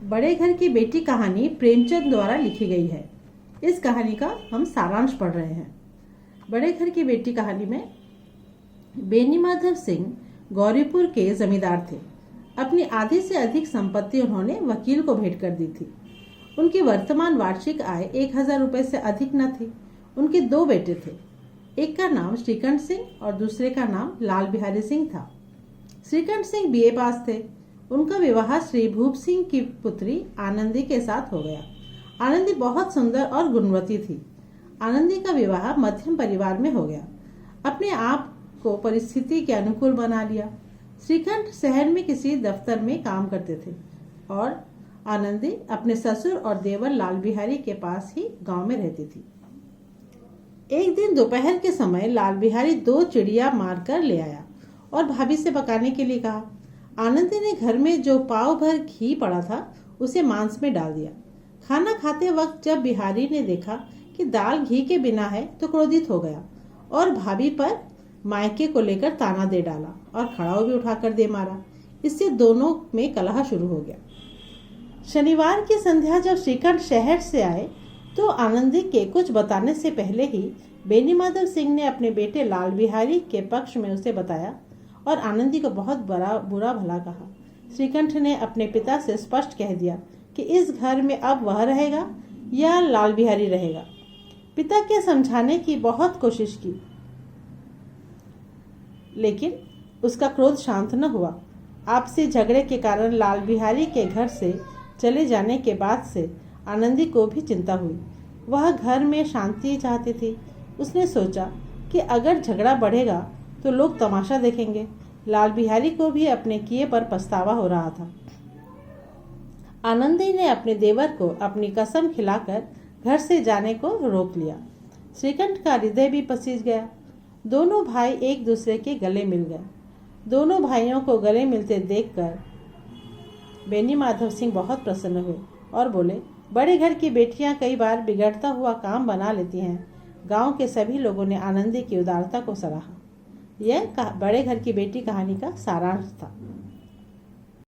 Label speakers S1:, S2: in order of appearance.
S1: बड़े घर की बेटी कहानी प्रेमचंद द्वारा लिखी गई है। इस कहानी का हम सारांश पढ़ रहे हैं। बड़े घर की बेटी कहानी में बेनीमाधव सिंह गौरीपुर के जमींदार थे। अपनी आधी से अधिक संपत्ति उन्होंने वकील को भेंट कर दी थी। उनकी वर्तमान वार्षिक आय 1000 रुपये से अधिक न थी। उनके 2 बेटे थे। एक का नाम श्रीकंठ सिंह और दूसरे का नाम लाल बिहारी सिंह था। श्रीकंठ सिंह बीए पास थे। उनका विवाह श्री भूप सिंह की पुत्री आनंदी के साथ हो गया। आनंदी बहुत सुंदर और गुणवती थी। आनंदी का विवाह मध्यम परिवार में हो गया। अपने आप को परिस्थिति के अनुकूल बना लिया। श्रीकंठ शहर में किसी दफ्तर में काम करते थे और आनंदी अपने ससुर और देवर लाल बिहारी के पास ही गांव में रहती थी। एक दिन दोपहर के समय लाल बिहारी 2 चिड़िया मार कर ले आया और भाभी से पकाने के लिए कहा। आनंदी ने घर में जो पाव भर घी पड़ा था उसे मांस में डाल दिया। खाना खाते वक्त जब बिहारी ने देखा कि दाल घी के बिना है तो क्रोधित हो गया और भाभी पर मायके को लेकर ताना दे डाला और खड़ाऊ भी उठाकर दे मारा। इससे दोनों में कलह शुरू हो गया। शनिवार की संध्या जब श्रीकंठ शहर से आए तो आनंदी के कुछ बताने से पहले ही बेनीमाधव सिंह ने अपने बेटे लाल बिहारी के पक्ष में उसे बताया और आनंदी को बहुत बुरा भला कहा। श्रीकंठ ने अपने पिता से स्पष्ट कह दिया कि इस घर में अब वह रहेगा या लाल बिहारी रहेगा। पिता के समझाने की बहुत कोशिश की, लेकिन उसका क्रोध शांत न हुआ। आपसी झगड़े के कारण लाल बिहारी के घर से चले जाने के बाद से आनंदी को भी चिंता हुई। वह घर में शांति चाहती थी। उसने सोचा कि अगर झगड़ा बढ़ेगा तो लोग तमाशा देखेंगे। लाल बिहारी को भी अपने किए पर पछतावा हो रहा था। आनंदी ने अपने देवर को अपनी कसम खिलाकर घर से जाने को रोक लिया। श्रीकंठ का हृदय भी पसीज गया। दोनों भाई एक दूसरे के गले मिल गए। दोनों भाइयों को गले मिलते देखकर बेनीमाधव सिंह बहुत प्रसन्न हुए और बोले, बड़े घर की बेटियां कई बार बिगड़ता हुआ काम बना लेती हैं। गांव के सभी लोगों ने आनंदी की उदारता को सराहा। यह बड़े घर की बेटी कहानी का सारांश था।